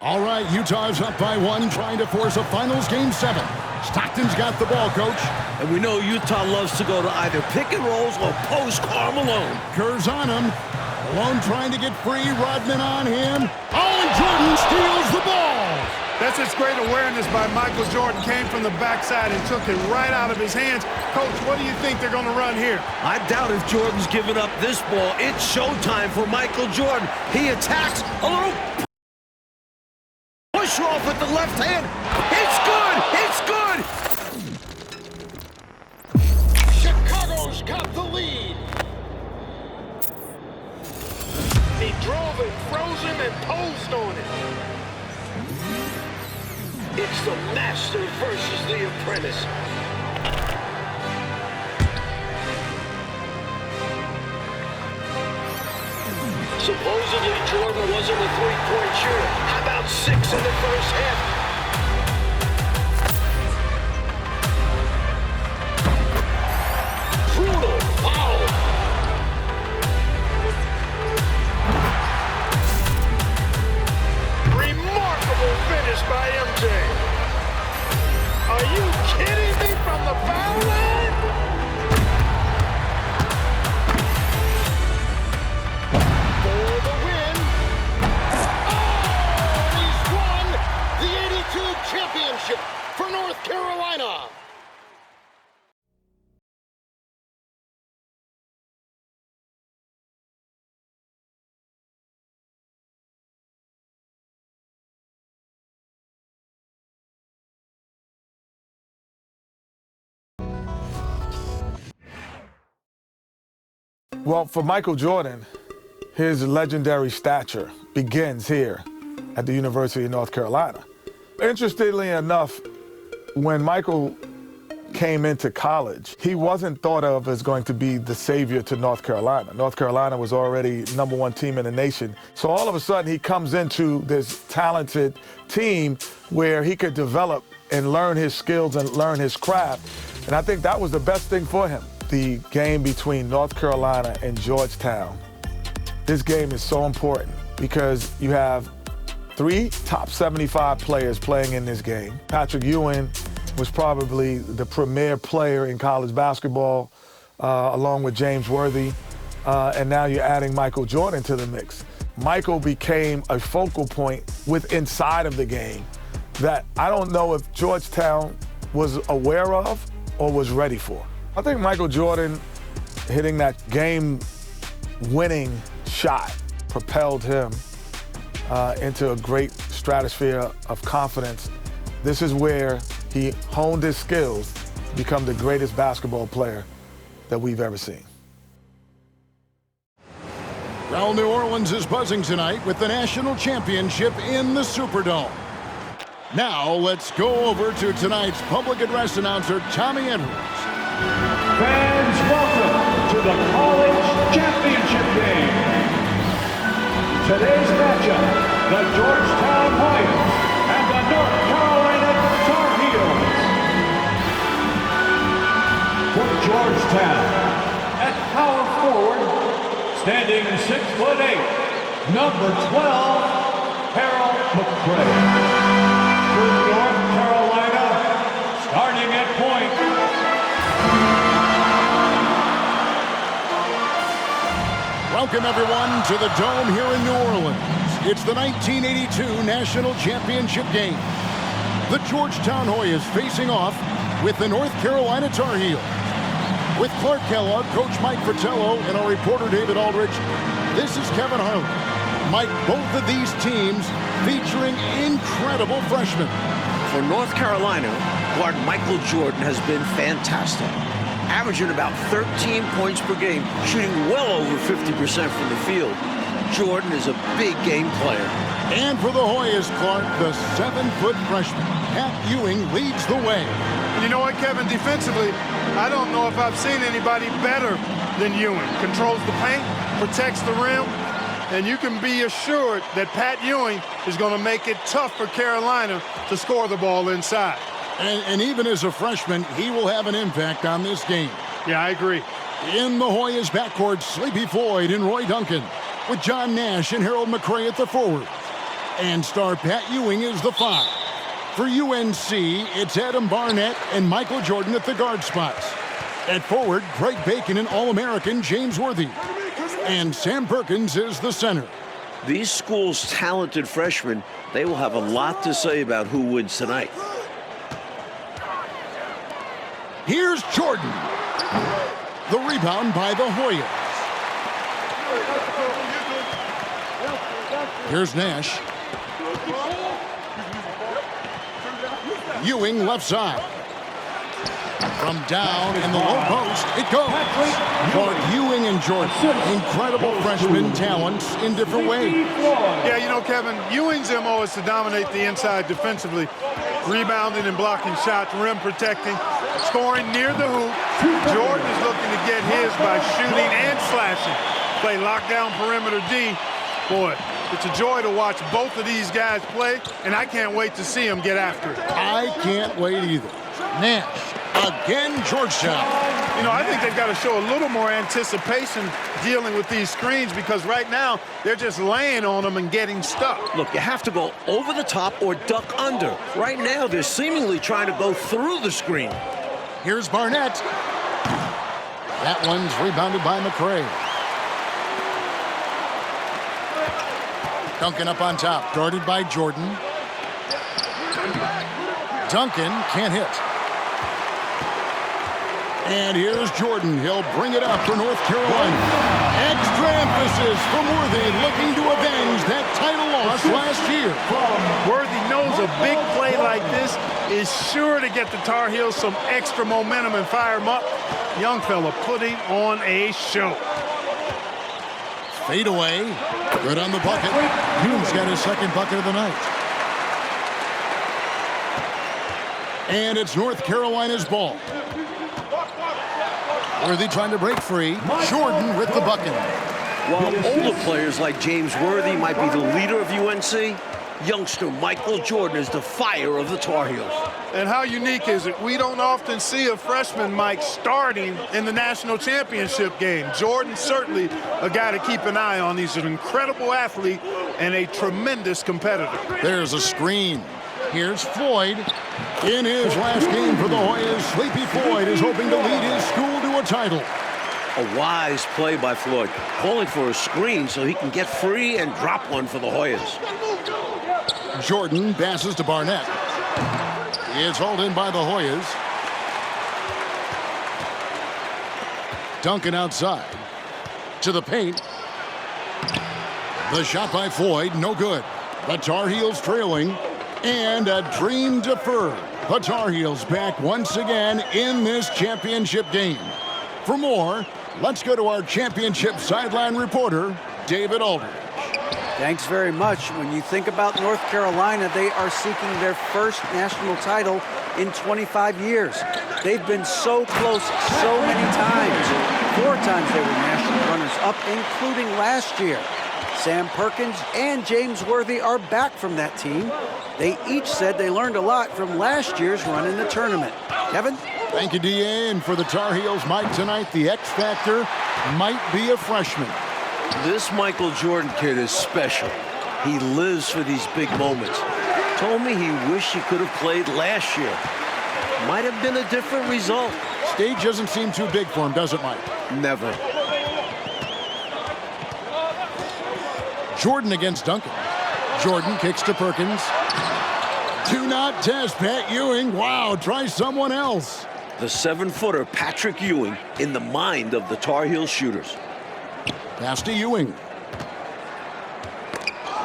All right, Utah's up by 1, trying to force a finals game 7. Stockton's got the ball, coach. And we know Utah loves to go to either pick and rolls or post Karl Malone. Kerr's on him. Malone trying to get free. Rodman on him. Oh, and Jordan steals the ball. That's just great awareness by Michael Jordan. Came from the backside and took it right out of his hands. Coach, what do you think they're going to run here? I doubt if Jordan's giving up this ball. It's showtime for Michael Jordan. He attacks a little push off with the left hand. It's good! It's good! Chicago's got the lead. He drove it, frozen, and posed on it. It's the master versus the apprentice. Supposedly, Jordan wasn't a three-point shooter. How about 6 in the first half? Brutal foul. Remarkable finish by MJ. Are you kidding me from the foul line? For the win. Oh, and he's won the 82 championship for North Carolina. Well, for Michael Jordan, his legendary stature begins here at the University of North Carolina. Interestingly enough, when Michael came into college, he wasn't thought of as going to be the savior to North Carolina. North Carolina was already #1 team in the nation. So all of a sudden he comes into this talented team where he could develop and learn his skills and learn his craft. And I think that was the best thing for him. The game between North Carolina and Georgetown. This game is so important because you have 3 top 75 players playing in this game. Patrick Ewing was probably the premier player in college basketball, along with James Worthy. And now you're adding Michael Jordan to the mix. Michael became a focal point inside of the game that I don't know if Georgetown was aware of or was ready for. I think Michael Jordan hitting that game-winning shot propelled him into a great stratosphere of confidence. This is where he honed his skills to become the greatest basketball player that we've ever seen. Well, New Orleans is buzzing tonight with the national championship in the Superdome. Now let's go over to tonight's public address announcer, Tommy Edwards. Fans, welcome to the College Championship Game. Today's matchup, the Georgetown Hoyas and the North Carolina Tar Heels. For Georgetown, at power forward, standing 6'8", number 12, Harold McCray. For North Carolina, starting at point, welcome, everyone, to the Dome here in New Orleans. It's the 1982 National Championship game. The Georgetown Hoyas facing off with the North Carolina Tar Heels. With Clark Kellogg, Coach Mike Fratello, and our reporter David Aldrich, this is Kevin Harlan. Mike, both of these teams featuring incredible freshmen. For North Carolina, guard Michael Jordan has been fantastic. Averaging about 13 points per game, shooting well over 50% from the field. Jordan is a big game player. And for the Hoyas, Clark, the 7-foot freshman, Pat Ewing, leads the way. You know what, Kevin? Defensively, I don't know if I've seen anybody better than Ewing. Controls the paint, protects the rim, and you can be assured that Pat Ewing is going to make it tough for Carolina to score the ball inside. And even as a freshman, he will have an impact on this game. Yeah, I agree. In the Hoyas backcourt, Sleepy Floyd and Roy Duncan, with John Nash and Harold McCray at the forwards. And star Pat Ewing is the 5. For UNC, it's Adam Barnett and Michael Jordan at the guard spots. At forward, Greg Bacon and All-American James Worthy. And Sam Perkins is the center. These schools' talented freshmen, they will have a lot to say about who wins tonight. Here's Jordan. The rebound by the Hoyas. Here's Nash. Ewing left side. From down in the low post, it goes. For Ewing and Jordan, incredible freshman talents in different ways. Yeah, you know, Kevin, Ewing's MO is to dominate the inside defensively, rebounding and blocking shots, rim protecting, scoring near the hoop. Jordan is looking to get his by shooting and slashing. Play lockdown perimeter D. Boy, it's a joy to watch both of these guys play, and I can't wait to see them get after it. I can't wait either. Nash, again Georgetown. You know, I think they've got to show a little more anticipation dealing with these screens, because right now they're just laying on them and getting stuck. Look, you have to go over the top or duck under. Right now, they're seemingly trying to go through the screen. Here's Barnett. That one's rebounded by McRae. Duncan up on top, guarded by Jordan. Duncan can't hit. And here's Jordan. He'll bring it up for North Carolina. Extra emphasis from Worthy, looking to avenge that title loss last year. Worthy knows a big play like this is sure to get the Tar Heels some extra momentum and fire them up. Young fella putting on a show. Fade away. Good on the bucket. Ewing's got his second bucket of the night. And it's North Carolina's ball. Worthy trying to break free. Jordan with the bucket. While older players like James Worthy might be the leader of UNC, youngster Michael Jordan is the fire of the Tar Heels. And how unique is it? We don't often see a freshman, Mike, starting in the national championship game. Jordan certainly a guy to keep an eye on. He's an incredible athlete and a tremendous competitor. There's a screen. Here's Floyd. In his last game for the Hoyas, Sleepy Floyd is hoping to lead his school to a title. A wise play by Floyd, calling for a screen so he can get free and drop one for the Hoyas. Jordan passes to Barnett. It's hauled in by the Hoyas. Duncan outside. To the paint. The shot by Floyd, no good. The Tar Heels trailing. And a dream deferred. The Tar Heels back once again in this championship game. For more, let's go to our championship sideline reporter, David Aldridge. Thanks very much. When you think about North Carolina, they are seeking their first national title in 25 years. They've been so close so many times. 4 times they were national runners-up, including last year. Sam Perkins and James Worthy are back from that team. They each said they learned a lot from last year's run in the tournament. Kevin? Thank you, D.A. And for the Tar Heels, Mike, tonight, the X factor might be a freshman. This Michael Jordan kid is special. He lives for these big moments. Told me he wished he could have played last year. Might have been a different result. Stage doesn't seem too big for him, does it, Mike? Never. Jordan against Duncan. Jordan kicks to Perkins. Do not test Pat Ewing. Wow, try someone else. The 7-footer Patrick Ewing in the mind of the Tar Heels shooters. Pass to Ewing.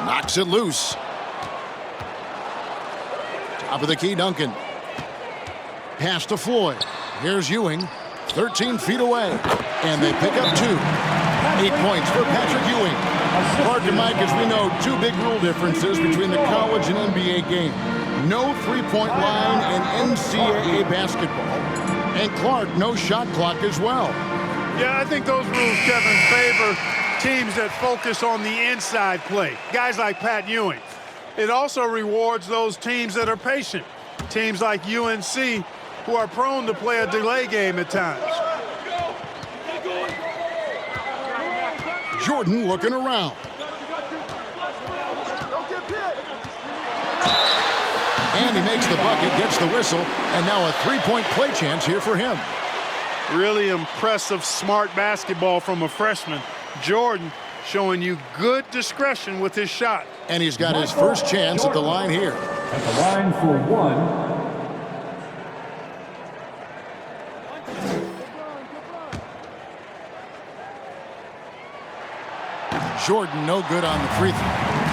Knocks it loose. Top of the key, Duncan. Pass to Floyd. Here's Ewing. 13 feet away. And they pick up 2. 8 points for Patrick Ewing. Clark and Mike, as we know, 2 big rule differences between the college and NBA game. No three-point line in NCAA basketball. And Clark, no shot clock as well. Yeah, I think those rules, Kevin, favor teams that focus on the inside play. Guys like Pat Ewing. It also rewards those teams that are patient. Teams like UNC who are prone to play a delay game at times. Jordan looking around. And he makes the bucket, gets the whistle, and now a three-point play chance here for him. Really impressive, smart basketball from a freshman. Jordan showing you good discretion with his shot. And he's got his first chance at the line here. At the line for one. Jordan no good on the free throw.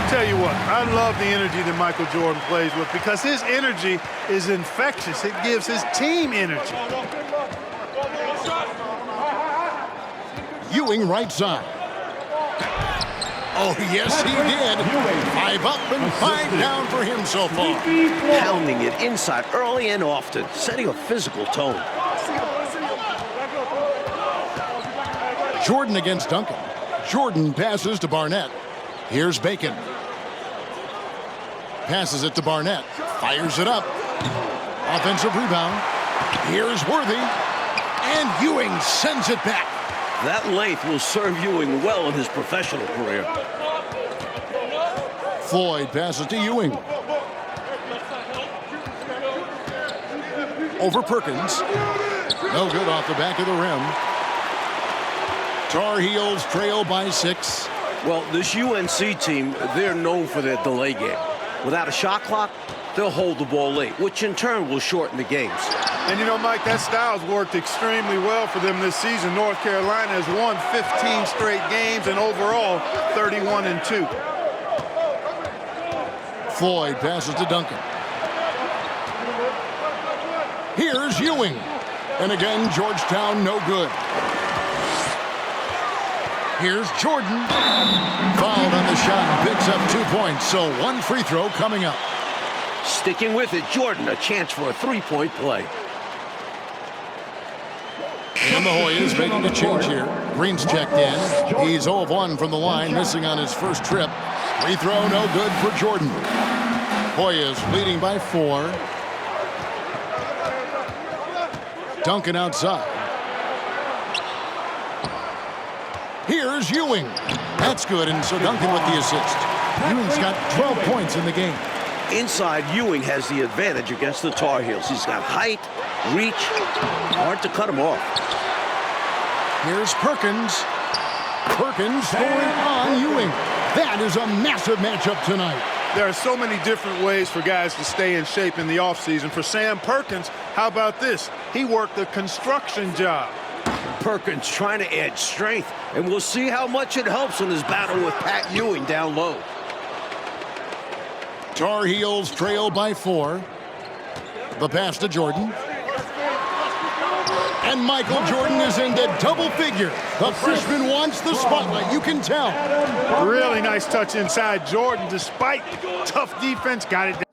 Tell you what, I love the energy that Michael Jordan plays with because his energy is infectious. It gives his team energy. Ewing right side. Oh, yes, he did. 5 up and 5 down for him so far. Pounding it inside early and often, setting a physical tone. Jordan against Duncan. Jordan passes to Barnett. Here's Bacon. Passes it to Barnett. Fires it up. Offensive rebound. Here's Worthy. And Ewing sends it back. That length will serve Ewing well in his professional career. Floyd passes to Ewing. Over Perkins. No good off the back of the rim. Tar Heels trail by 6. Well, this UNC team, they're known for their delay game. Without a shot clock, they'll hold the ball late, which in turn will shorten the games. And you know, Mike, that style's worked extremely well for them this season. North Carolina has won 15 straight games and overall 31-2. Floyd passes to Duncan. Here's Ewing. And again, Georgetown no good. Here's Jordan. Fouled on the shot and picks up 2 points. So 1 free throw coming up. Sticking with it, Jordan, a chance for a three-point play. And the Hoyas making a change here. Green's checked in. He's 0 of 1 from the line, missing on his first trip. Free throw no good for Jordan. Hoyas leading by 4. Duncan outside. Here's Ewing. That's good, and so Duncan with the assist. Ewing's got 12 points in the game. Inside, Ewing has the advantage against the Tar Heels. He's got height, reach, hard to cut him off. Here's Perkins. Perkins scoring on Ewing. That is a massive matchup tonight. There are so many different ways for guys to stay in shape in the offseason. For Sam Perkins, how about this? He worked a construction job. Perkins trying to add strength, and we'll see how much it helps in his battle with Pat Ewing down low. Tar Heels trail by 4. The pass to Jordan. And Michael Jordan is into double figure. The freshman wants the spotlight, you can tell. Really nice touch inside. Jordan, despite tough defense, got it down.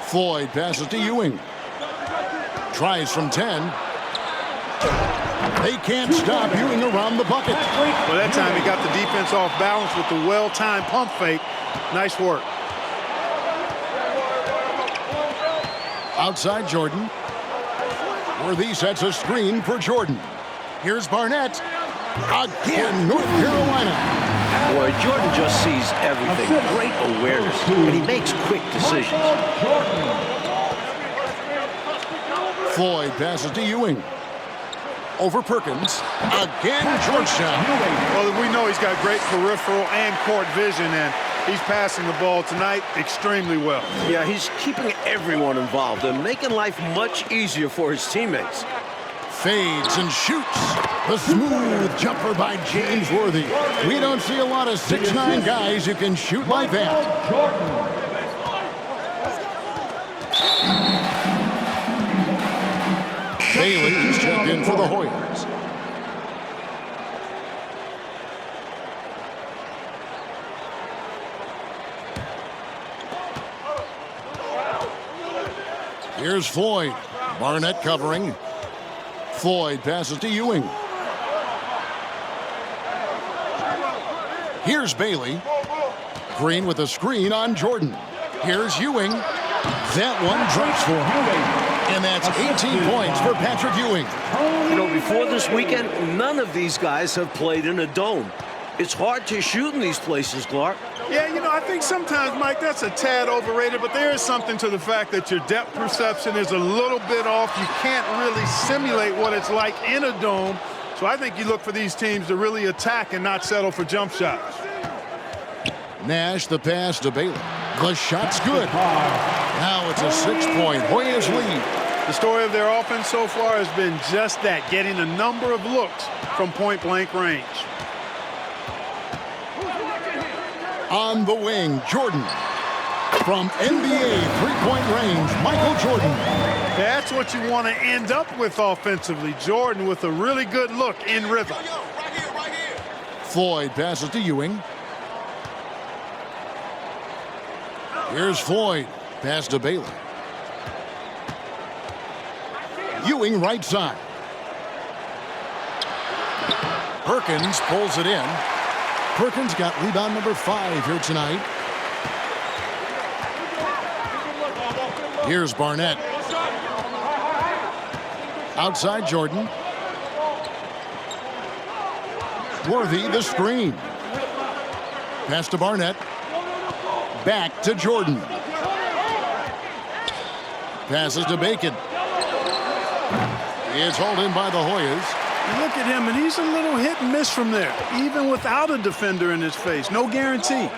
Floyd passes to Ewing. Tries from 10. They can't stop Ewing around the bucket. Well, that time he got the defense off balance with the well-timed pump fake. Nice work. Outside Jordan. Worthy sets a screen for Jordan. Here's Barnett. Again, North Carolina. Boy, Jordan just sees everything. Great awareness, and he makes quick decisions. Floyd passes to Ewing. Over Perkins. Again, Georgetown. Well, we know he's got great peripheral and court vision, and he's passing the ball tonight extremely well. Yeah, he's keeping everyone involved and making life much easier for his teammates. Fades and shoots. The smooth jumper by James Worthy. We don't see a lot of 6'9" guys who can shoot like that. Bailey is checked in for the Hoyas. Here's Floyd. Barnett covering. Floyd passes to Ewing. Here's Bailey. Green with a screen on Jordan. Here's Ewing. That one drops for him. And that's 18 points for Patrick Ewing. You know, before this weekend, none of these guys have played in a dome. It's hard to shoot in these places, Clark. Yeah, you know, I think sometimes, Mike, that's a tad overrated, but there is something to the fact that your depth perception is a little bit off. You can't really simulate what it's like in a dome. So I think you look for these teams to really attack and not settle for jump shots. Nash, the pass to Baylor. The shot's good. Now it's a 6-point Hoyas lead. The story of their offense so far has been just that, getting a number of looks from point-blank range. On the wing, Jordan. From NBA three-point range, Michael Jordan. That's what you want to end up with offensively. Jordan with a really good look in rhythm. Floyd passes to Ewing. Here's Floyd. Pass to Baylor. Ewing right side. Perkins pulls it in. Perkins got rebound number 5 here tonight. Here's Barnett. Outside Jordan. Worthy the screen. Pass to Barnett. Back to Jordan. Passes to Bacon. It's hauled in by the Hoyas. Look at him, and he's a little hit and miss from there, even without a defender in his face. No guarantee.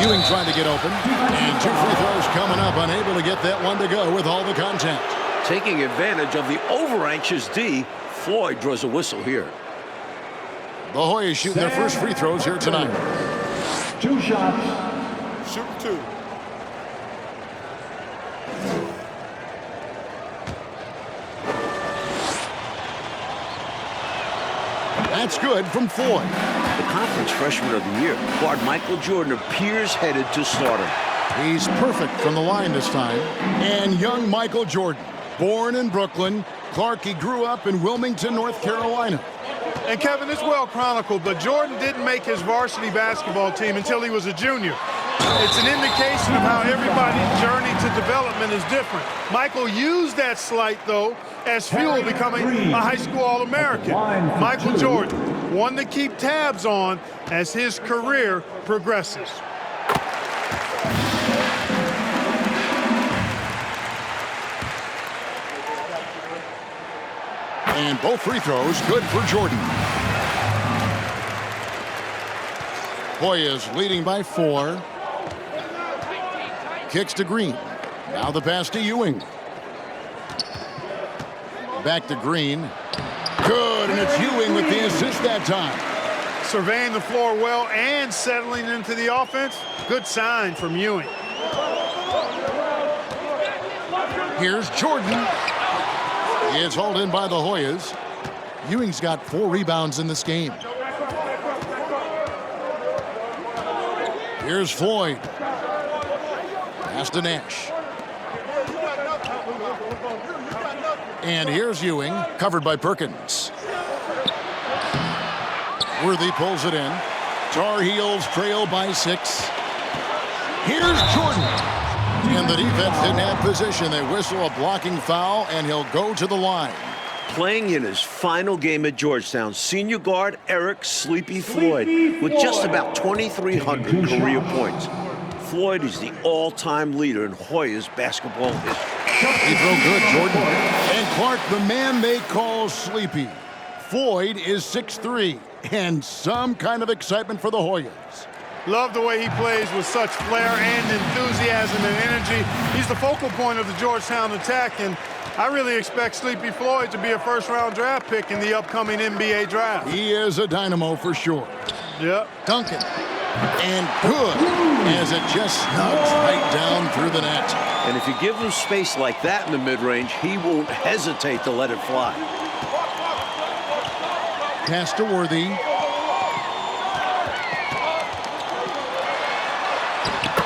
Ewing trying to get open, and 2 free throws coming up, unable to get that one to go with all the contact. Taking advantage of the over-anxious D, Floyd draws a whistle here. The Hoyas shooting their first free throws here tonight. 2 shots. Shoot 2. That's good from Floyd. The conference freshman of the year, guard Michael Jordan, appears headed to slaughter. He's perfect from the line this time. And young Michael Jordan, born in Brooklyn. Clark, he grew up in Wilmington, North Carolina. And Kevin, it's well chronicled, but Jordan didn't make his varsity basketball team until he was a junior. It's an indication of how everybody's journey to development is different. Michael used that slight, though, as fuel becoming a high school All-American. Michael Jordan, one to keep tabs on as his career progresses. And both free throws good for Jordan. Hoyas leading by 4. Kicks to Green. Now the pass to Ewing. Back to Green. Good, and it's Ewing with the assist that time. Surveying the floor well and settling into the offense. Good sign from Ewing. Here's Jordan. It's hauled in by the Hoyas. Ewing's got 4 rebounds in this game. Here's Floyd. Pass to Nash. And here's Ewing, covered by Perkins. Worthy pulls it in. Tar Heels trail by 6. Here's Jordan. And the defense didn't have position. They whistle a blocking foul, and he'll go to the line. Playing in his final game at Georgetown, senior guard Eric "Sleepy" Floyd with just about 2,300 career points. Floyd is the all-time leader in Hoyas basketball history. He throw good, Jordan. And Clark, the man they call Sleepy. Floyd is 6'3", and some kind of excitement for the Hoyas. Love the way he plays with such flair and enthusiasm and energy. He's the focal point of the Georgetown attack, and I really expect Sleepy Floyd to be a first-round draft pick in the upcoming NBA draft. He is a dynamo for sure. Yep. Duncan. And good, as it just snugs right down through the net. And if you give him space like that in the mid-range, he won't hesitate to let it fly. Pass to Worthy.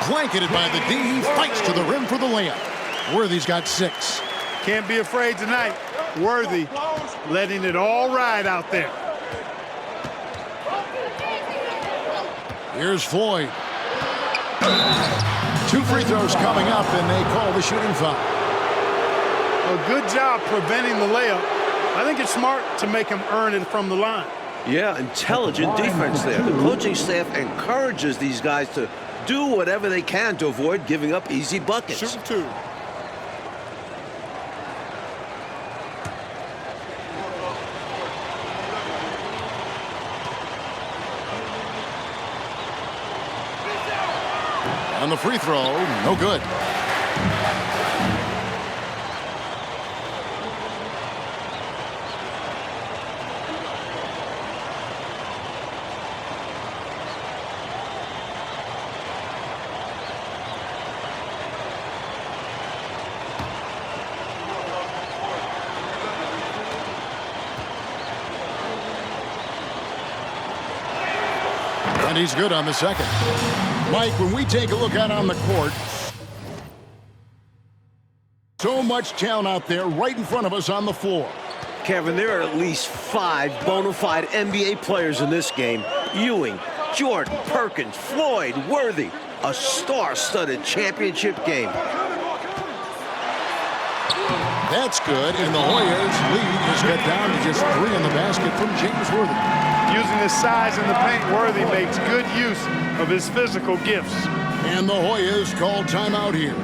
Blanketed by the D, fights to the rim for the layup. Worthy's got 6. Can't be afraid tonight. Worthy letting it all ride out there. Here's Floyd. 2 free throws coming up, and they call the shooting foul. A good job preventing the layup. I think it's smart to make him earn it from the line. Yeah, intelligent defense there. The coaching staff encourages these guys to do whatever they can to avoid giving up easy buckets. Shoot 2. On the free throw, no good. And he's good on the second. Mike, when we take a look out on the court, so much talent out there right in front of us on the floor. Kevin, there are at least 5 bona fide NBA players in this game. Ewing, Jordan, Perkins, Floyd, Worthy. A star-studded championship game. That's good, and the Hoyas lead has got down to just 3 in the basket from James Worthy. Using his size in the paint, Worthy makes good use of his physical gifts. And the Hoyas call timeout here.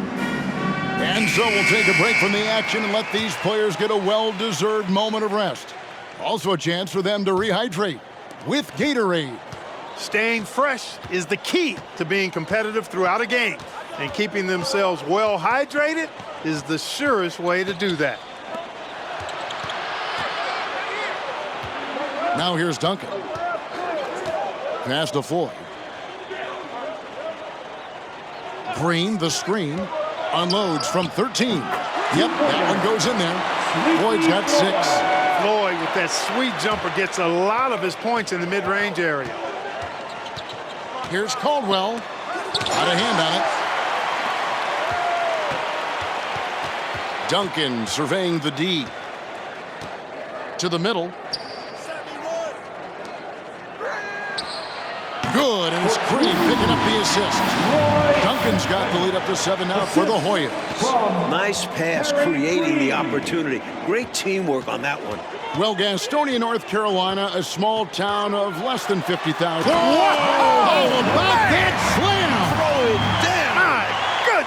And so we'll take a break from the action and let these players get a well-deserved moment of rest. Also a chance for them to rehydrate with Gatorade. Staying fresh is the key to being competitive throughout a game. And keeping themselves well hydrated is the surest way to do that. Now here's Duncan. Pass to Floyd. Green, the screen, unloads from 13. Yep, that one goes in there. Floyd's got 6. Floyd, with that sweet jumper, gets a lot of his points in the mid-range area. Here's Caldwell. Out of hand on it. Duncan surveying the D. To the middle. Good, and it's Green picking up the assist. Duncan's got the lead up to 7 now for the Hoyas. Nice pass, creating the opportunity. Great teamwork on that one. Well, Gastonia, North Carolina, a small town of less than 50,000. Whoa! Oh, about that Throw it down. Good.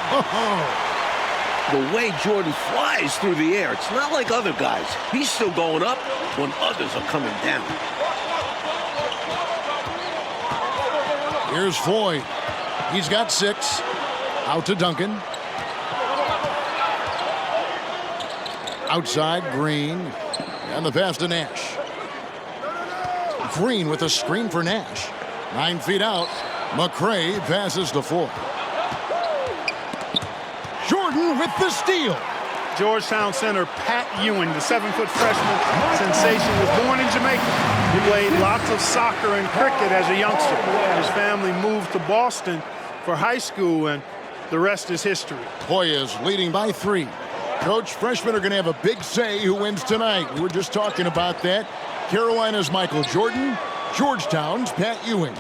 The way Jordan flies through the air, it's not like other guys. He's still going up when others are coming down. Here's Floyd. He's got 6. Out to Duncan. Outside, Green. And the pass to Nash. Green with a screen for Nash. 9 feet out. McCray passes to Floyd. Jordan with the steal. Georgetown center Pat Ewing, the 7-foot freshman sensation, was born in Jamaica. He played lots of soccer and cricket as a youngster. His family moved to Boston for high school, and the rest is history. Hoyas leading by 3. Coach, freshmen are going to have a big say who wins tonight. We were just talking about that. Carolina's Michael Jordan, Georgetown's Pat Ewing.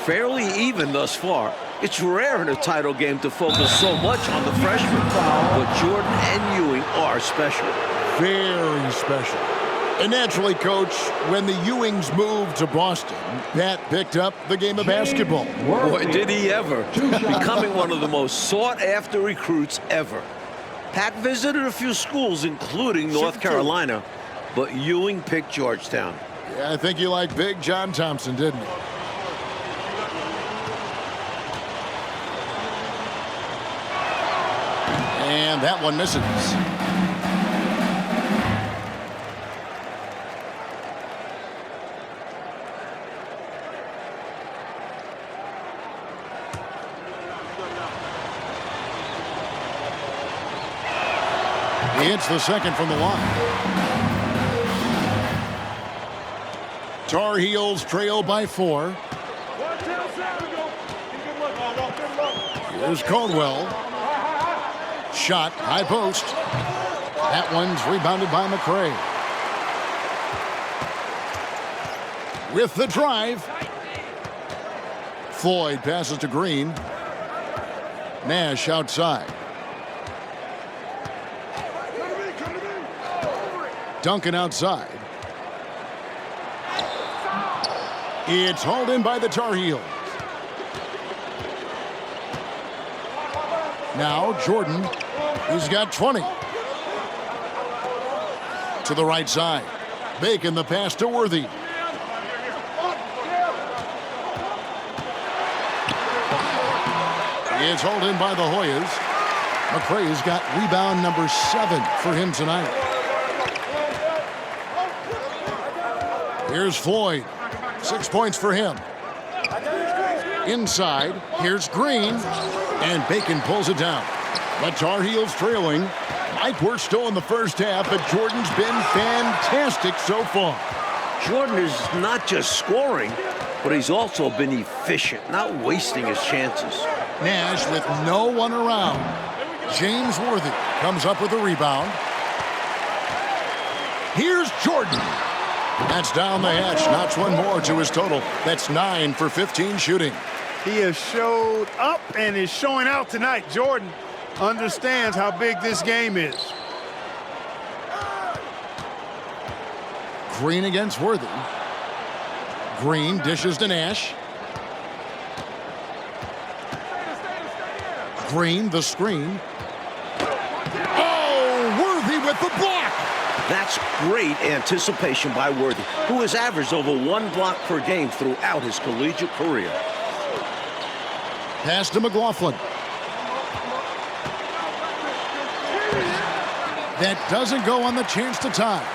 Fairly even thus far. It's rare in a title game to focus so much on the freshmen, but Jordan and Ewing are special. Very special. And naturally, Coach, when the Ewings moved to Boston, Pat picked up the game of basketball. Boy, did he ever. Becoming one of the most sought-after recruits ever. Pat visited a few schools, including North Carolina, but Ewing picked Georgetown. Yeah, I think you liked Big John Thompson, didn't you? And that one misses. He hits the second from the line. Tar Heels trail by 4. Here's Caldwell. Shot, high post. That one's rebounded by McCray. With the drive. Floyd passes to Green. Nash outside. Duncan outside. It's hauled in by the Tar Heels. Now Jordan, he's got 20. To the right side. Bacon the pass to Worthy. It's hauled in by the Hoyas. McCray's got rebound number 7 for him tonight. Here's Floyd. 6 points for him. Inside, here's Green. And Bacon pulls it down. The Tar Heels trailing. Mike, we're still in the first half, but Jordan's been fantastic so far. Jordan is not just scoring, but he's also been efficient, not wasting his chances. Nash with no one around. James Worthy comes up with a rebound. Here's Jordan. That's down the hatch. Knocks one more to his total. That's 9 for 15 shooting. He has showed up and is showing out tonight. Jordan understands how big this game is. Green against Worthy. Green dishes to Nash. Green, the screen. Oh, Worthy with the block. That's great anticipation by Worthy, who has averaged over 1 block per game throughout his collegiate career. Pass to McLaughlin. That doesn't go on the chance to tie.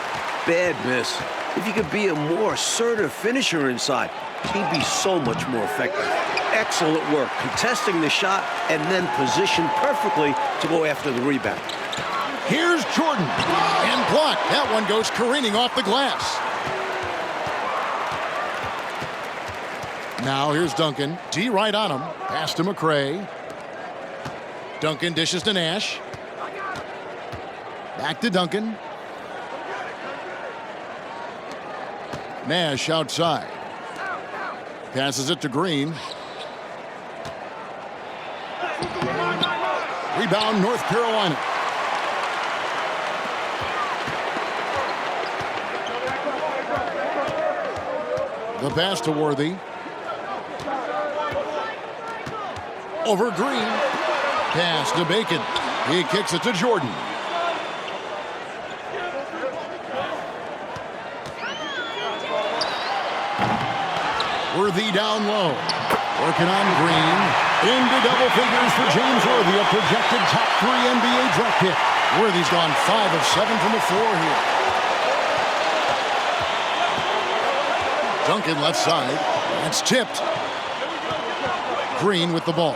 Bad miss. If he could be a more assertive finisher inside, he'd be so much more effective. Excellent work contesting the shot and then positioned perfectly to go after the rebound. Here's Jordan. And blocked. That one goes careening off the glass. Now here's Duncan. D right on him. Pass to McCray. Duncan dishes to Nash. Back to Duncan. Nash outside. Passes it to Green. Rebound, North Carolina. The pass to Worthy. Over Green. Pass to Bacon. He kicks it to Jordan. Worthy down low. Working on Green. Into double figures for James Worthy, a projected top 3 NBA draft pick. Worthy's gone 5 of 7 from the floor here. Duncan left side. That's tipped. Green with the ball.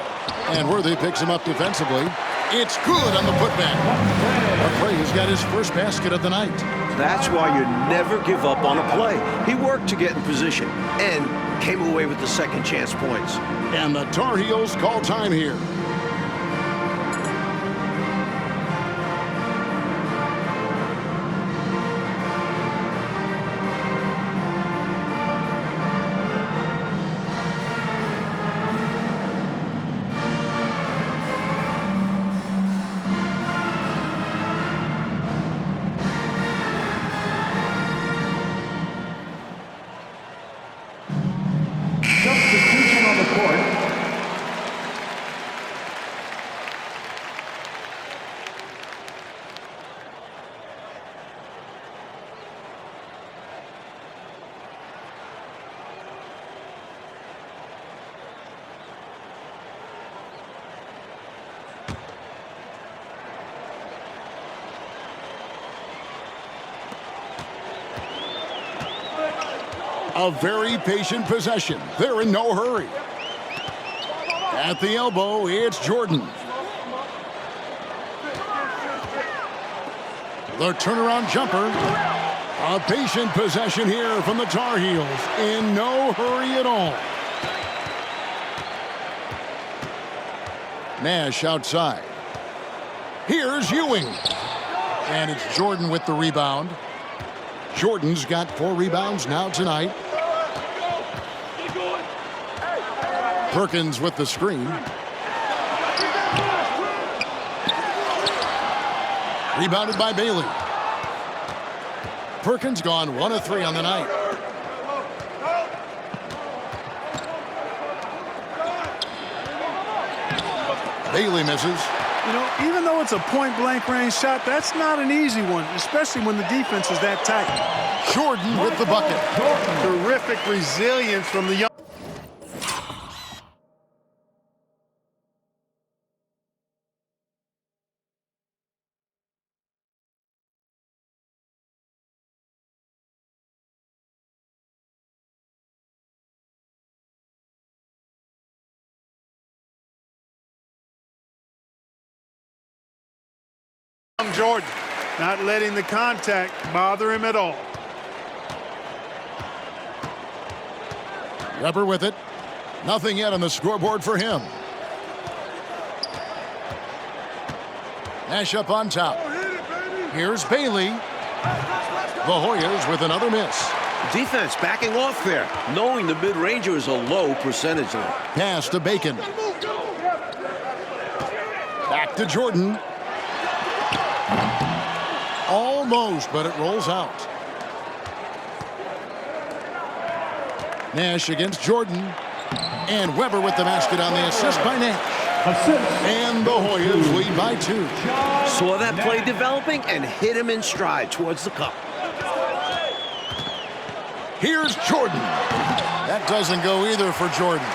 And Worthy picks him up defensively. It's good on the putback. McCray's got his first basket of the night. That's why you never give up on a play. He worked to get in position and came away with the second chance points. And the Tar Heels call time here. Substitution on the court. A very patient possession. They're in no hurry. At the elbow, it's Jordan. The turnaround jumper. A patient possession here from the Tar Heels. In no hurry at all. Nash outside. Here's Ewing. And it's Jordan with the rebound. Jordan's got 4 rebounds now tonight. Perkins with the screen. Rebounded by Bailey. Perkins gone 1 of 3 on the night. Bailey misses. You know, even though it's a point-blank range shot, that's not an easy one, especially when the defense is that tight. Jordan with the bucket. Terrific resilience from the young. Jordan, not letting the contact bother him at all. Weber with it. Nothing yet on the scoreboard for him. Nash up on top. Here's Bailey. The Hoyas with another miss. Defense backing off there, knowing the mid-ranger is a low percentage line. Pass to Bacon. Back to Jordan. Almost, but it rolls out. Nash against Jordan. And Weber with the basket on the assist by Nash. And the Hoyas lead by 2. Saw that play developing and hit him in stride towards the cup. Here's Jordan. That doesn't go either for Jordan.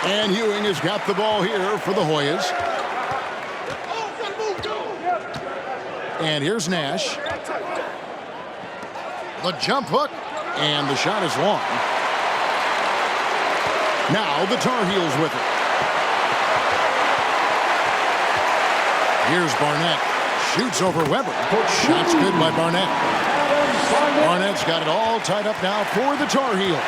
And Ewing has got the ball here for the Hoyas. And here's Nash. The jump hook. And the shot is long. Now the Tar Heels with it. Here's Barnett. Shoots over Weber. Shot's good by Barnett. Barnett's got it all tied up now for the Tar Heels.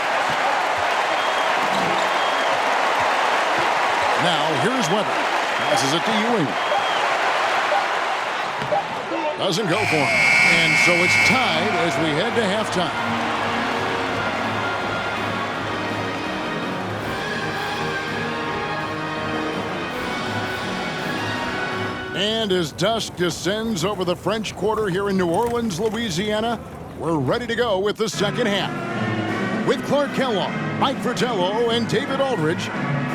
Now here's Weber. Passes it to Ewing. Doesn't go for him. And so it's tied as we head to halftime. And as dusk descends over the French Quarter here in New Orleans, Louisiana, we're ready to go with the second half. With Clark Kellogg, Mike Fratello, and David Aldridge,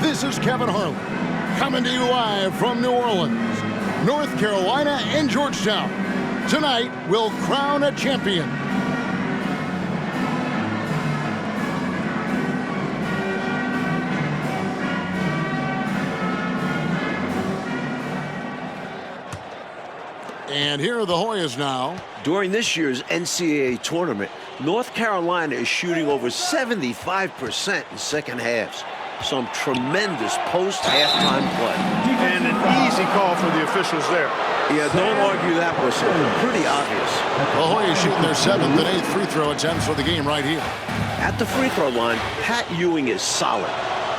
this is Kevin Harlan, coming to you live from New Orleans, North Carolina, and Georgetown. Tonight, we'll crown a champion. And here are the Hoyas now. During this year's NCAA tournament, North Carolina is shooting over 75% in second halves. Some tremendous post-halftime play. And an easy call for the officials there. Yeah, don't argue that whistle. Pretty obvious. The Hoyas shooting their 7th and 8th free throw attempts for the game right here. At the free throw line, Pat Ewing is solid.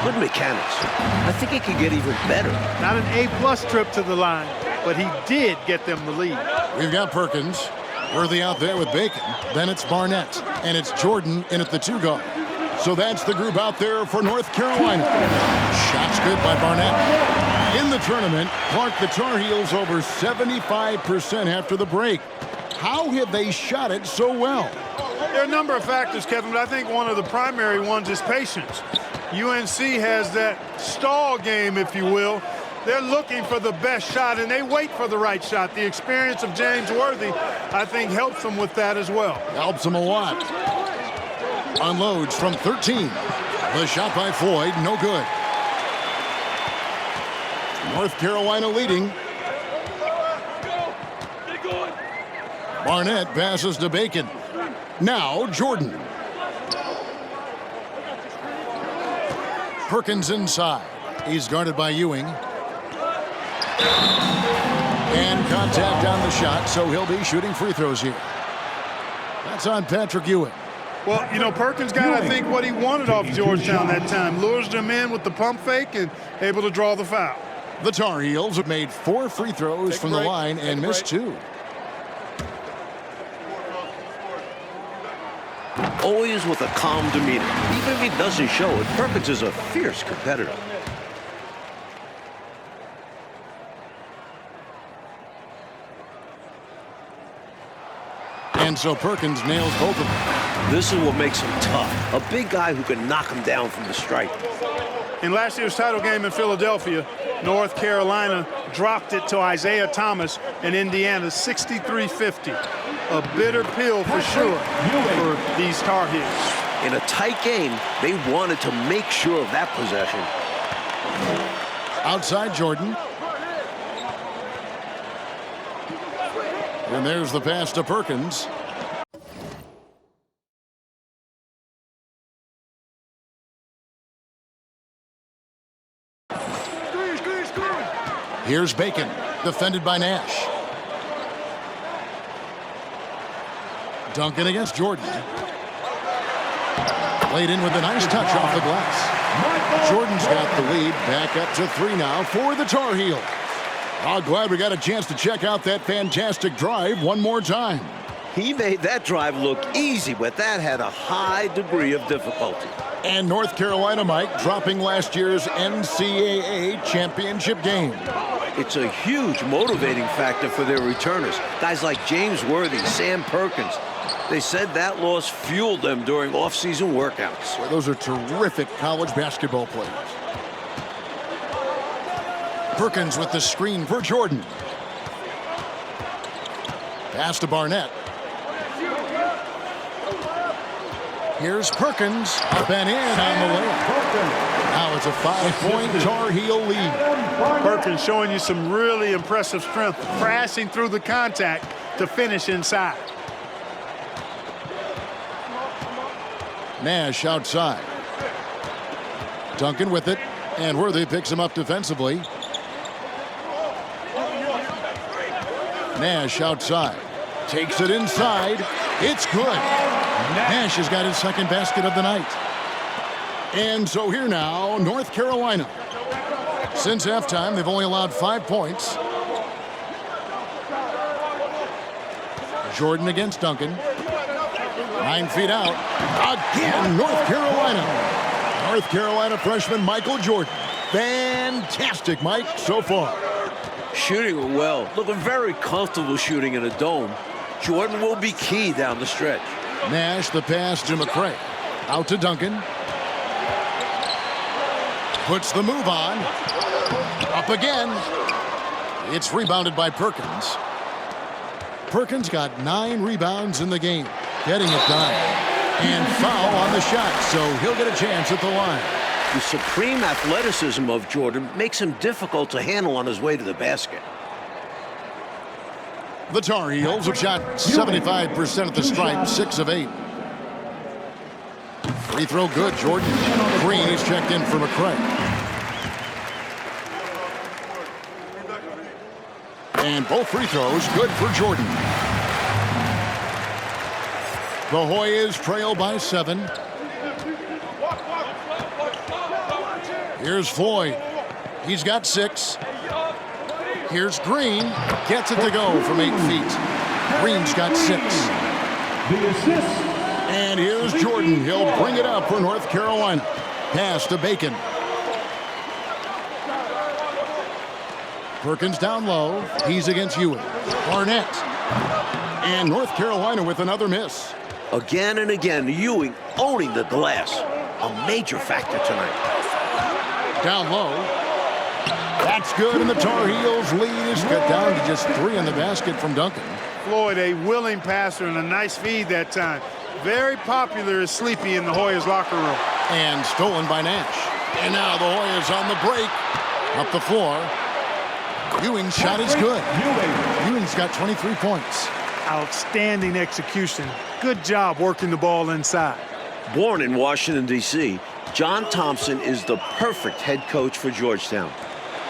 Good mechanics. I think he could get even better. Not an A-plus trip to the line, but he did get them the lead. We've got Perkins. Worthy out there with Bacon. Then it's Barnett. And it's Jordan in at the 2 guard. So that's the group out there for North Carolina. Shots good by Barnett. In the tournament, Clark, the Tar Heels over 75% after the break. How have they shot it so well? There are a number of factors, Kevin, but I think one of the primary ones is patience. UNC has that stall game, if you will. They're looking for the best shot, and they wait for the right shot. The experience of James Worthy, I think, helps them with that as well. Helps them a lot. Unloads from 13. The shot by Floyd, no good. North Carolina leading. Barnett passes to Bacon. Now Jordan. Perkins inside. He's guarded by Ewing. And contact on the shot, so he'll be shooting free throws here. That's on Patrick Ewing. Well, you know, Perkins got, I think, what he wanted off Georgetown that time. Lures them in with the pump fake and able to draw the foul. The Tar Heels have made 4 free throws from the line and missed 2. Always with a calm demeanor. Even if he doesn't show it, Perkins is a fierce competitor. And so Perkins nails both of them. This is what makes him tough. A big guy who can knock him down from the stripe. In last year's title game in Philadelphia, North Carolina dropped it to Isaiah Thomas in Indiana, 63-50. A bitter pill for sure for these Tar Heels. In a tight game, they wanted to make sure of that possession. Outside Jordan. And there's the pass to Perkins. Here's Bacon, defended by Nash. Duncan against Jordan. Played in with a nice touch off the glass. Jordan's got the lead, back up to 3 now for the Tar Heels. I'm glad we got a chance to check out that fantastic drive one more time. He made that drive look easy, but that had a high degree of difficulty. And North Carolina, Mike, dropping last year's NCAA championship game. It's a huge motivating factor for their returners. Guys like James Worthy, Sam Perkins. They said that loss fueled them during off-season workouts. Well, those are terrific college basketball players. Perkins with the screen for Jordan. Pass to Barnett. Here's Perkins, up and in on the layup. Now it's a 5-point Tar Heel lead. Perkins showing you some really impressive strength, crashing through the contact to finish inside. Nash outside. Duncan with it, and Worthy picks him up defensively. Nash outside. Takes it inside. It's good. Nash has got his second basket of the night. And so here now, North Carolina. Since halftime, they've only allowed 5 points. Jordan against Duncan. 9 feet out. Again, North Carolina. North Carolina freshman Michael Jordan. Fantastic, Mike, so far. Shooting well. Looking very comfortable shooting in a dome. Jordan will be key down the stretch. Nash, the pass to McCray. Out to Duncan. Puts the move on. Up again. It's rebounded by Perkins. Perkins got 9 rebounds in the game. Getting it done. And foul on the shot, so he'll get a chance at the line. The supreme athleticism of Jordan makes him difficult to handle on his way to the basket. The Tar Heels have shot 75% at the stripe, 6 of 8. Free throw good, Jordan. Green is checked in for McCray. And both free throws good for Jordan. The Hoyas trail by 7. Here's Floyd. He's got 6. Here's Green. Gets it to go from 8 feet. Green's got 6. And here's Jordan. He'll bring it up for North Carolina. Pass to Bacon. Perkins down low. He's against Ewing. Barnett. And North Carolina with another miss. Again and again, Ewing owning the glass. A major factor tonight. Down low. That's good, and the Tar Heels lead is cut down to just 3 in the basket from Duncan. Floyd, a willing passer and a nice feed that time. Very popular as Sleepy in the Hoyas locker room. And stolen by Nash. And now the Hoyas on the break. Up the floor. Ewing's shot is good. Ewing's got 23 points. Outstanding execution. Good job working the ball inside. Born in Washington, D.C., John Thompson is the perfect head coach for Georgetown.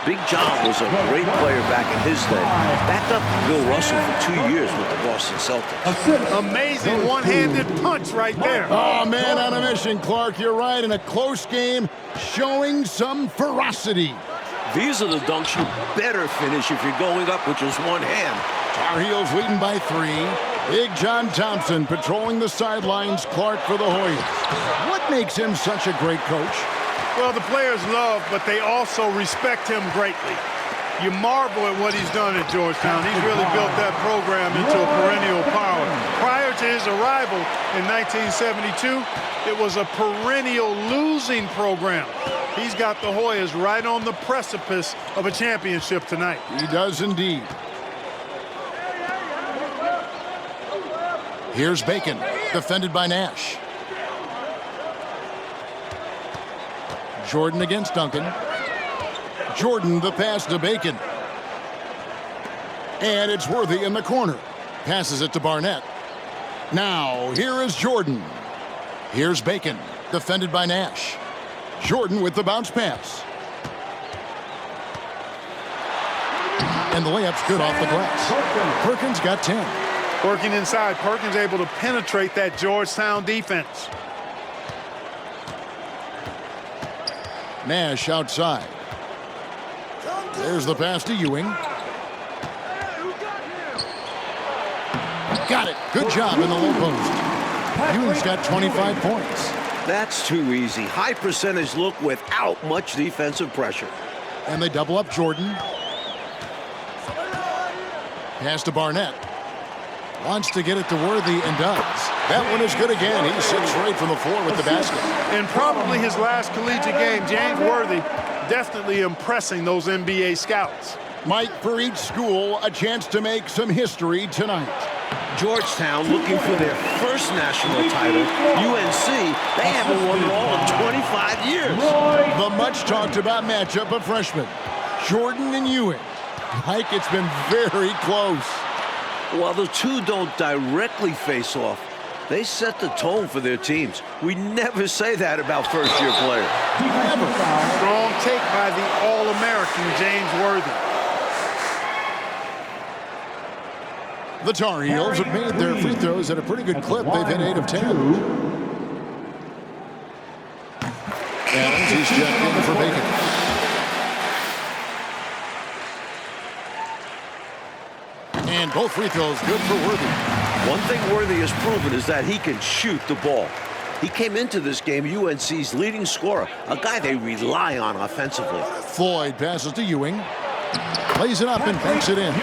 Big John was a great player back in his day. Backed up Bill Russell for 2 years with the Boston Celtics. Amazing one-handed punch right there. Oh, man, on a mission, Clark. You're right. In a close game, showing some ferocity. These are the dunks you better finish if you're going up with just one hand. Tar Heels leading by 3. Big John Thompson patrolling the sidelines. Clark for the Hoyas. What makes him such a great coach? Well, the players love, but they also respect him greatly. you marvel at what he's done at Georgetown. He's really built that program into a perennial power. Prior to his arrival in 1972, it was a perennial losing program. He's got the Hoyas right on the precipice of a championship tonight. He does indeed. Here's Bacon, defended by Nash. Jordan against Duncan. Jordan, the pass to Bacon. And it's Worthy in the corner. Passes it to Barnett. Now, here is Jordan. Here's Bacon, defended by Nash. Jordan with the bounce pass. And the layup's good off the glass. Perkins got 10. Working inside, Perkins able to penetrate that Georgetown defense. Nash outside. There's the pass to Ewing. Got it. Good job in the low post. Ewing's got 25 points. That's too easy. High percentage look without much defensive pressure. And they double up Jordan. Pass to Barnett. Wants to get it to Worthy and does. That one is good again. He sits right from the floor with the basket. And probably his last collegiate game, James Worthy definitely impressing those NBA scouts. Mike, for each school, a chance to make some history tonight. Georgetown looking for their first national title. UNC, they haven't won it all in 25 years. The much talked about matchup of freshmen, Jordan and Ewing. Mike, it's been very close. While the two don't directly face off, they set the tone for their teams. We never say that about first-year players. Never. Strong take by the All-American James Worthy. The Tar Heels have made their free throws at a pretty good clip. They've hit 8 of 10. Adams, he's checked in for Bacon. And both free throws good for Worthy. One thing Worthy has proven is that he can shoot the ball. He came into this game UNC's leading scorer, a guy they rely on offensively. Floyd passes to Ewing. Lays it up and banks it in.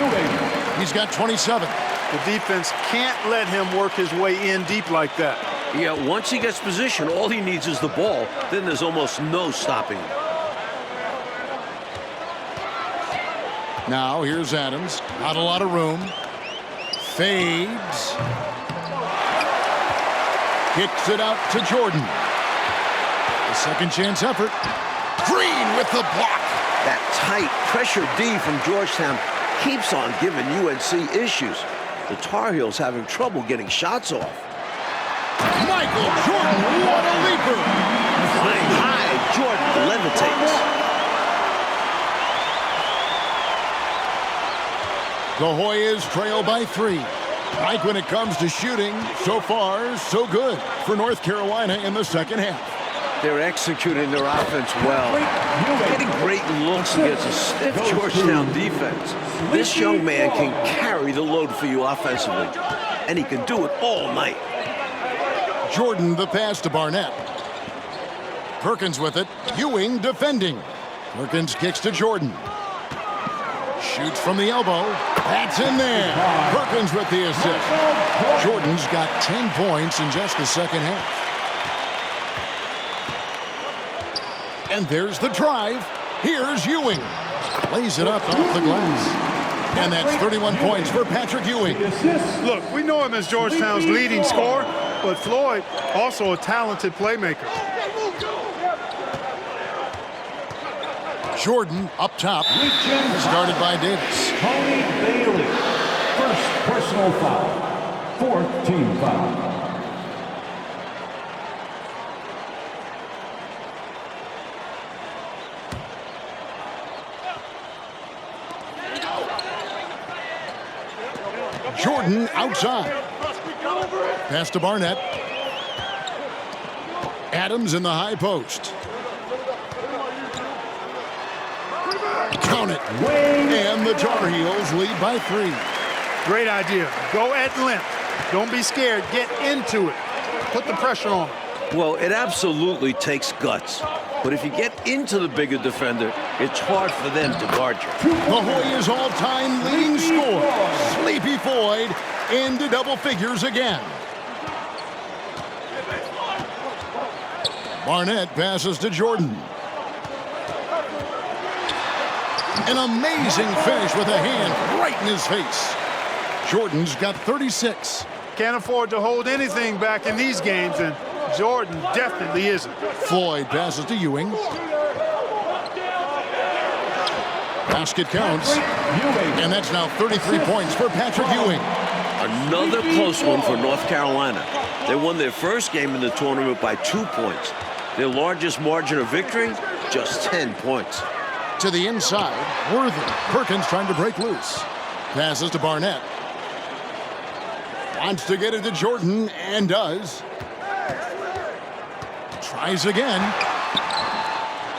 He's got 27. The defense can't let him work his way in deep like that. Yeah, once he gets position, all he needs is the ball. Then there's almost no stopping him. Now here's Adams. Not a lot of room. Fades. Kicks it out to Jordan. A second chance effort. Green with the block. That tight pressure D from Georgetown keeps on giving UNC issues. The Tar Heels having trouble getting shots off. Michael Jordan, what a leaper. Flying high, Jordan levitates. The Hoyas trail by 3. Mike, when it comes to shooting, so far, so good for North Carolina in the second half. They're executing their offense well. Getting great looks against a stiff Georgetown defense. This young man can carry the load for you offensively, and he can do it all night. Jordan the pass to Barnett. Perkins with it. Ewing defending. Perkins kicks to Jordan. Shoots from the elbow. That's in there. Perkins with the assist. Jordan's got 10 points in just the second half. And there's the drive. Here's Ewing. Lays it up off the glass. And that's 31 points for Patrick Ewing. Look, we know him as Georgetown's leading scorer, but Floyd also a talented playmaker. Jordan up top, started by Davis. Tony Bailey, first personal foul, fourth team foul. Jordan outside. Pass to Barnett. Adams in the high post. Count it. And the Tar Heels lead by 3. Great idea. Go at length. Don't be scared. Get into it. Put the pressure on. Well, it absolutely takes guts. But if you get into the bigger defender, it's hard for them to guard you. The Hoyas' all-time leading scorer, Sleepy Floyd, into double figures again. Barnett passes to Jordan. An amazing finish with a hand right in his face. Jordan's got 36. Can't afford to hold anything back in these games, and Jordan definitely isn't. Floyd passes to Ewing. Basket counts. And that's now 33 points for Patrick Ewing. Another close one for North Carolina. They won their first game in the tournament by 2 points. Their largest margin of victory, just 10 points. To the inside, Worthy. Perkins trying to break loose. Passes to Barnett. Wants to get it to Jordan, and does. Tries again.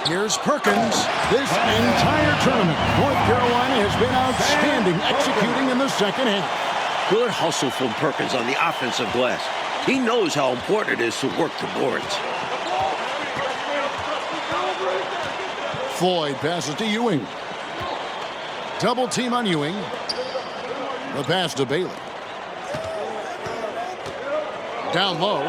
Here's Perkins. This entire tournament, North Carolina has been outstanding executing in the second half. Good hustle from Perkins on the offensive glass. He knows how important it is to work the boards. Floyd passes to Ewing. Double team on Ewing. The pass to Bailey. Down low.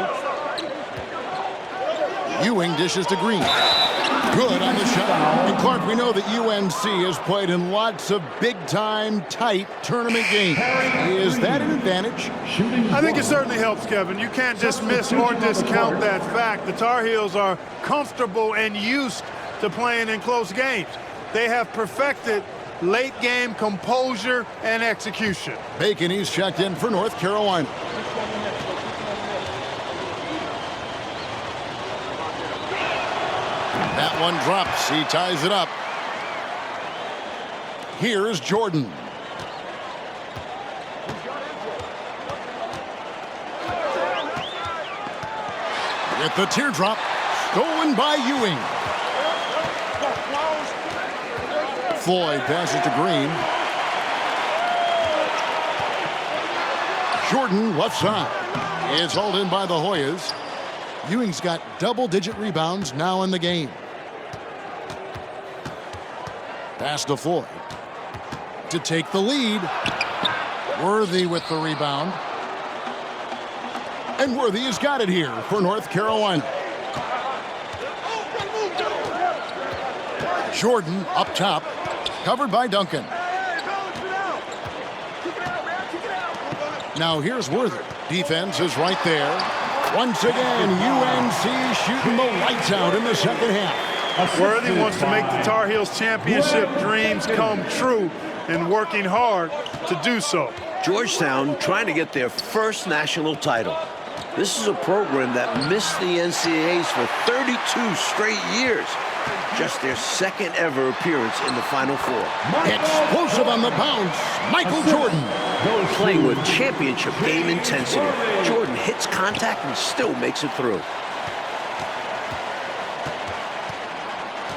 Ewing dishes to Green. Good on the shot. And Clark, we know that UNC has played in lots of big-time, tight tournament games. Is that an advantage? I think it certainly helps, Kevin. You can't dismiss or discount that fact. The Tar Heels are comfortable and used to playing in close games. They have perfected late-game composure and execution. Bacon, he's checked in for North Carolina. That one drops. He ties it up. Here's Jordan. With the teardrop, stolen by Ewing. Floyd passes to Green. Jordan left side. It's hauled in by the Hoyas. Ewing's got double-digit rebounds now in the game. Pass to Floyd to take the lead. Worthy with the rebound. And Worthy has got it here for North Carolina. Jordan up top, covered by Duncan. Now here's Worthy. Defense is right there. Once again, UNC shooting the lights out in the second half. Worthy wants to make the Tar Heels championship dreams come true and working hard to do so. Georgetown trying to get their first national title. This is a program that missed the NCAAs for 32 straight years. Just their second ever appearance in the Final Four. Explosive on the bounce, Michael Jordan. Playing with championship game intensity. Jordan hits contact and still makes it through.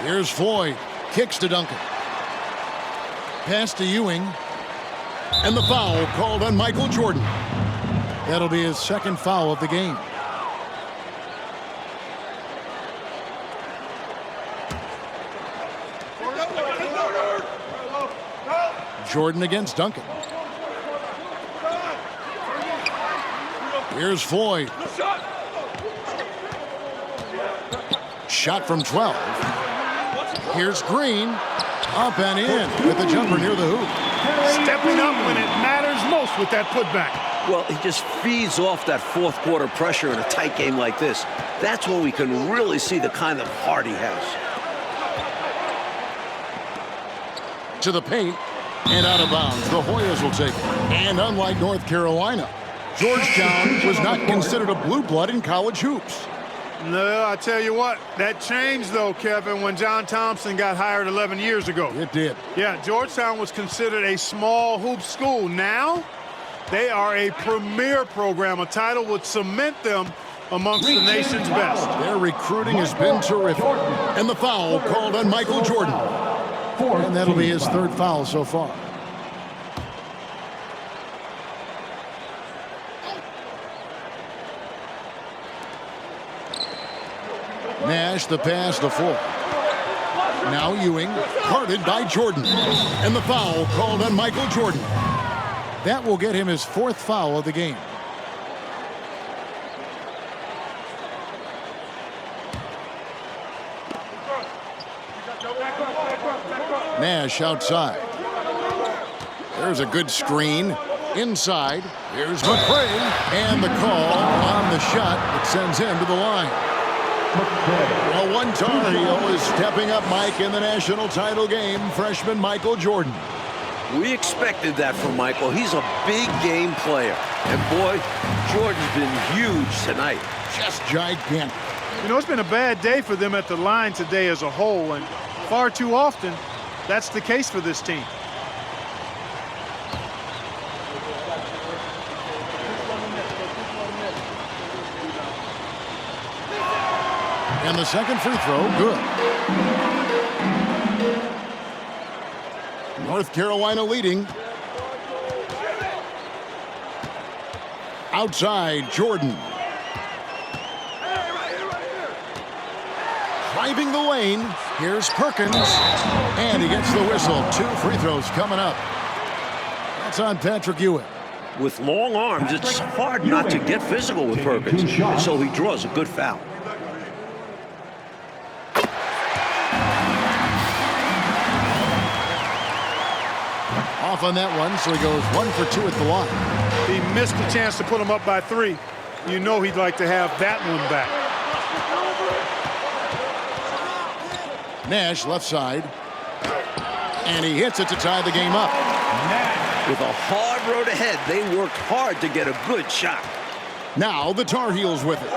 Here's Floyd, kicks to Duncan. Pass to Ewing. And the foul called on Michael Jordan. That'll be his second foul of the game. Jordan against Duncan. Here's Floyd. Shot from 12. Here's Green. Up and in with the jumper near the hoop. Stepping up when it matters most with that putback. Well, he just feeds off that fourth quarter pressure in a tight game like this. That's when we can really see the kind of heart he has. To the paint and out of bounds. The Hoyas will take it. And unlike North Carolina, Georgetown was not considered a blue blood in college hoops. No, I tell you what, that changed though, Kevin, when John Thompson got hired 11 years ago. It did. Yeah, Georgetown was considered a small hoop school. Now, they are a premier program. A title would cement them amongst the nation's best. Their recruiting has been terrific. And the foul called on Michael Jordan. And that'll be his third foul so far. Nash the pass to Ford. Now Ewing, guarded by Jordan. And the foul called on Michael Jordan. That will get him his 4th foul of the game. Nash outside. There's a good screen. Inside. Here's McRae. And the call on the shot that sends him to the line. Well, one Tar Heel is stepping up, Mike, in the national title game. Freshman Michael Jordan. We expected that from Michael. He's a big game player. And boy, Jordan's been huge tonight. Just gigantic. You know, it's been a bad day for them at the line today as a whole, and far too often, that's the case for this team. And the second free throw, good. North Carolina leading. Outside, Jordan. Driving the lane. Here's Perkins. And he gets the whistle. 2 free throws coming up. That's on Patrick Ewing. With long arms, it's hard not to get physical with Perkins. And so he draws a good foul. Off on that one, so he goes 1 for 2 at the line. He missed the chance to put him up by 3. You know he'd like to have that one back. Nash left side. And he hits it to tie the game up. With a hard road ahead, they worked hard to get a good shot. Now the Tar Heels with it.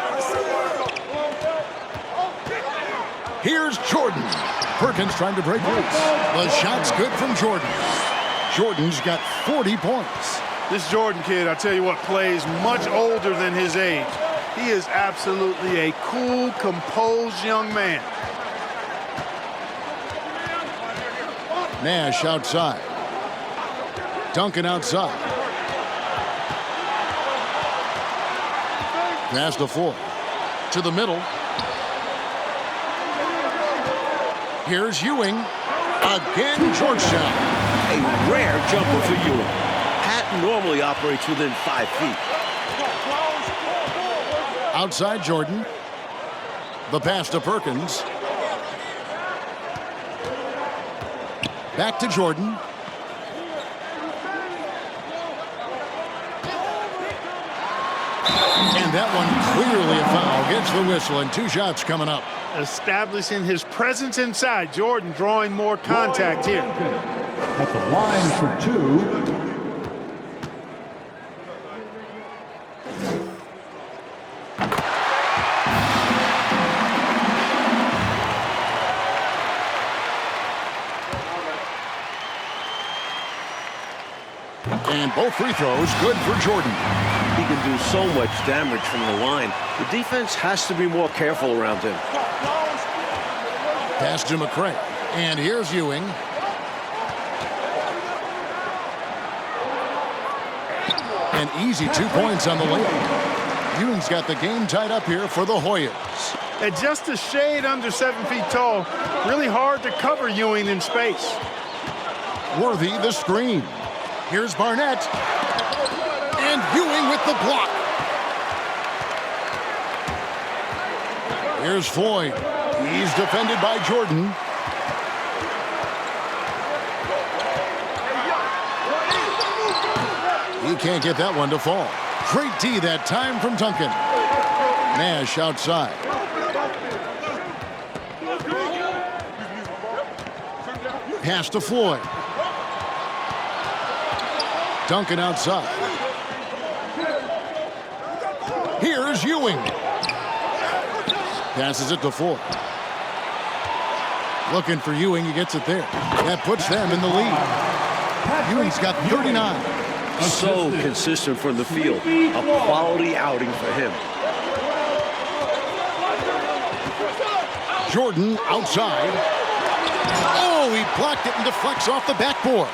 Here's Jordan. Perkins trying to break loose. The shot's good from Jordan. Jordan's got 40 points. This Jordan kid, I tell you what, plays much older than his age. He is absolutely a cool, composed young man. Nash outside. Duncan outside. Pass to Ford. To the middle. Here's Ewing. Again, Georgetown. A rare jumper for Ewing. Pat normally operates within 5 feet. Outside Jordan. The pass to Perkins. Back to Jordan. And that one clearly a foul. Gets the whistle, and 2 shots coming up. Establishing his presence inside. Jordan drawing more contact here. At the line for 2. And both free throws good for Jordan. He can do so much damage from the line. The defense has to be more careful around him. Pass to McRae. And here's Ewing. An easy 2 points on the layup. Ewing's got the game tied up here for the Hoyas. At just a shade under 7 feet tall, really hard to cover Ewing in space. Worthy the screen. Here's Barnett. And Ewing with the block. Here's Floyd. He's defended by Jordan. He can't get that one to fall. Great D that time from Duncan. Nash outside. Pass to Floyd. Duncan outside. Here's Ewing. Passes it to Ford. Looking for Ewing. He gets it there. That puts them in the lead. Ewing's got 39. So consistent from the field. A quality outing for him. Jordan outside. Oh, he blocked it and deflects off the backboard.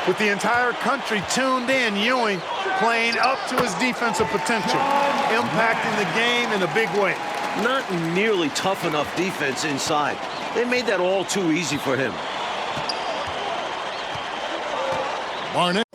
With the entire country tuned in, Ewing playing up to his defensive potential, impacting the game in a big way. not nearly tough enough defense inside. They made that all too easy for him. Barnett.